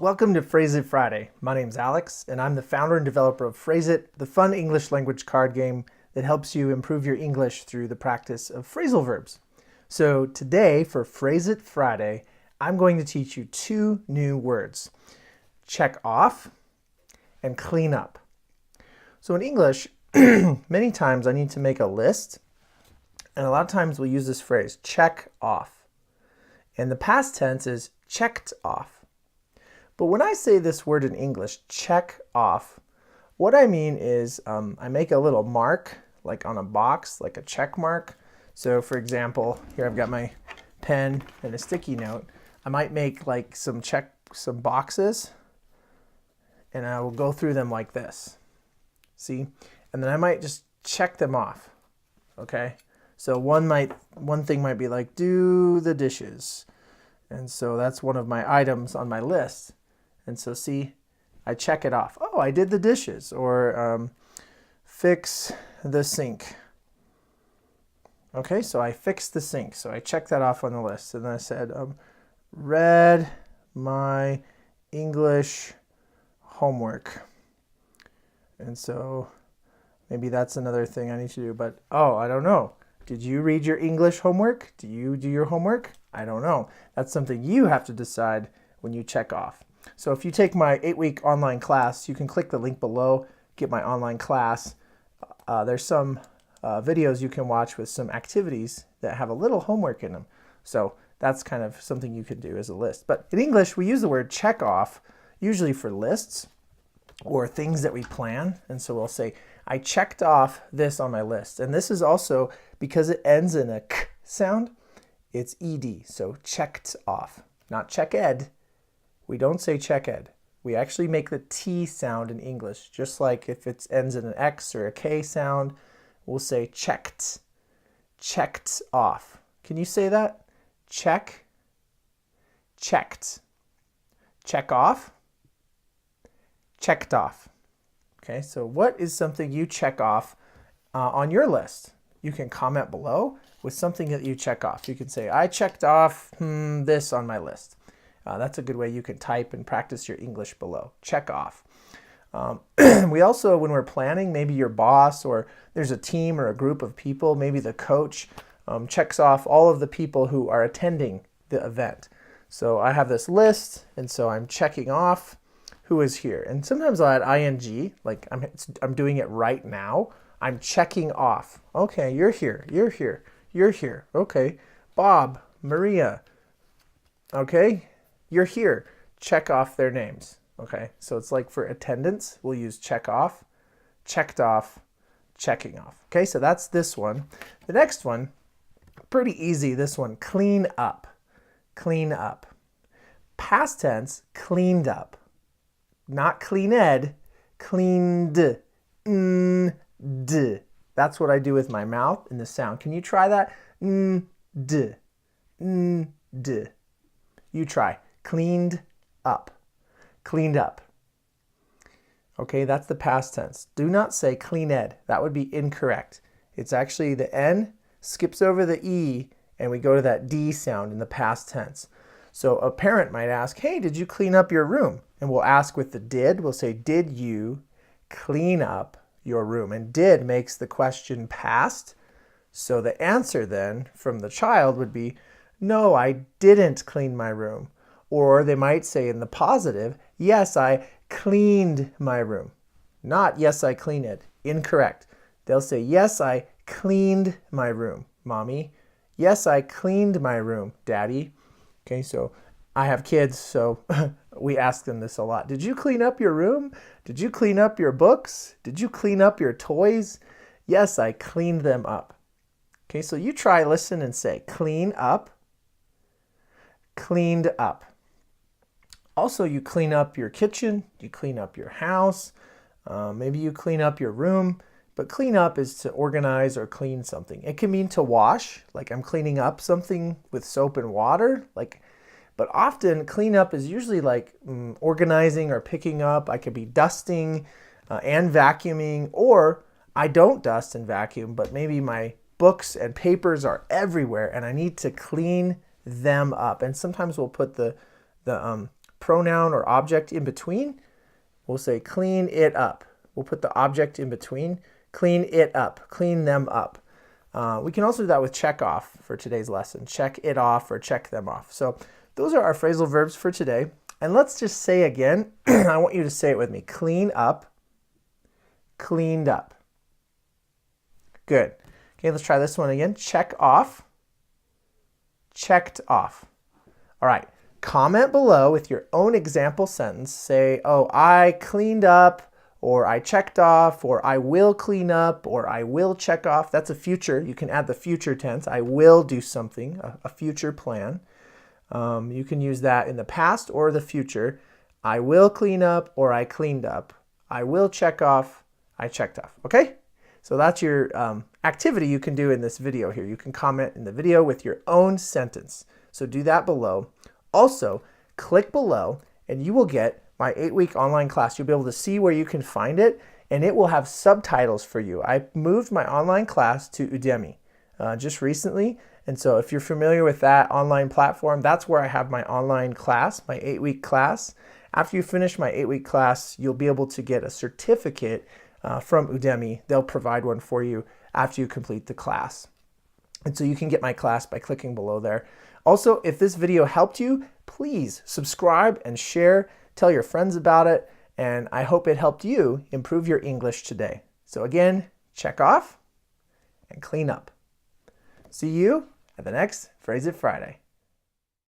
Welcome to Phrase It Friday. My name's Alex, and I'm the founder and developer of Phrase It, the fun English language card game that helps you improve your English through the practice of phrasal verbs. So today, for Phrase It Friday, I'm going to teach you two new words. Check off and clean up. So in English, many times I need to make a list, and a lot of times we'll use this phrase, check off. And the past tense is checked off. But when I say this word in English, check off, what I mean is I make a little mark, like on a box, like a check mark. So for example, here I've got my pen and a sticky note. I might make like some boxes, and I will go through them like this. See? And then I might just check them off. Okay? So one thing might be like, do the dishes. And so that's one of my items on my list. And so see, I check it off. Oh, I did the dishes. Or fix the sink. Okay, so I fixed the sink. So I checked that off on the list. And then I said, read my English homework. And so maybe that's another thing I need to do. But, oh, I don't know. Did you read your English homework? Do you do your homework? I don't know. That's something you have to decide when you check off. So if you take my 8-week online class, you can click the link below, get my online class. There's some videos you can watch with some activities that have a little homework in them. So that's kind of something you can do as a list. But in English, we use the word check off usually for lists or things that we plan. And so we'll say, I checked off this on my list. And this is also, because it ends in a k sound, it's ed. So checked off, not check ed. We don't say check ed. We actually make the T sound in English, just like if it ends in an X or a K sound, we'll say checked, checked off. Can you say that? Check, checked, check off, checked off. Okay, so what is something you check off on your list? You can comment below with something that you check off. You can say, I checked off this on my list. That's a good way you can type and practice your English below. Check off. We also, when we're planning, maybe your boss or there's a team or a group of people, maybe the coach checks off all of the people who are attending the event. So I have this list, and so I'm checking off who is here. And sometimes I'll add ing, like I'm doing it right now. I'm checking off. Okay, you're here, you're here, you're here. Okay, Bob, Maria. Okay, you're here. Check off their names. Okay, so it's like for attendance, we'll use check off, checked off, checking off. Okay, so that's this one. The next one, pretty easy, this one, clean up. Clean up. Past tense, cleaned up. Not clean ed, cleaned. D. That's what I do with my mouth in the sound. Can you try that? D. D. You try. Cleaned up. Cleaned up. Okay, that's the past tense. Do not say clean ed. That would be incorrect. It's actually the N skips over the E and we go to that D sound in the past tense. So a parent might ask, hey, did you clean up your room? And we'll ask with the did. We'll say, did you clean up your room? And did makes the question past. So the answer then from the child would be, no, I didn't clean my room. Or they might say in the positive, yes, I cleaned my room. Not, yes, I cleaned it. Incorrect. They'll say, yes, I cleaned my room, Mommy. Yes, I cleaned my room, Daddy. Okay, so I have kids, so we ask them this a lot. Did you clean up your room? Did you clean up your books? Did you clean up your toys? Yes, I cleaned them up. Okay, so you try, listen, and say, clean up, cleaned up. Also, you clean up your kitchen, you clean up your house, maybe you clean up your room, but clean up is to organize or clean something. It can mean to wash, like I'm cleaning up something with soap and water, but often clean up is usually like organizing or picking up. I could be dusting and vacuuming, or I don't dust and vacuum, but maybe my books and papers are everywhere and I need to clean them up. And sometimes we'll put the pronoun or object in between, we'll say clean it up. We'll put the object in between. Clean it up. Clean them up. We can also do that with check off for today's lesson. Check it off or check them off. So those are our phrasal verbs for today. And let's just say again, I want you to say it with me. Clean up, cleaned up. Good. Okay, let's try this one again. Check off, checked off. All right. Comment below with your own example sentence. Say, oh, I cleaned up, or I checked off, or I will clean up, or I will check off. That's a future. You can add the future tense. I will do something, a future plan. You can use that in the past or the future. I will clean up, or I cleaned up. I will check off, I checked off. Okay? So that's your activity you can do in this video here. You can comment in the video with your own sentence. So do that below. Also, click below and you will get my 8-week online class. You'll be able to see where you can find it, and it will have subtitles for you. I moved my online class to Udemy just recently, and so if you're familiar with that online platform, that's where I have my online class, my 8-week class. After you finish my 8-week class, you'll be able to get a certificate from Udemy. They'll provide one for you after you complete the class. And so you can get my class by clicking below there. Also, if this video helped you, please subscribe and share. Tell your friends about it. And I hope it helped you improve your English today. So again, check off and clean up. See you at the next Phrase It Friday.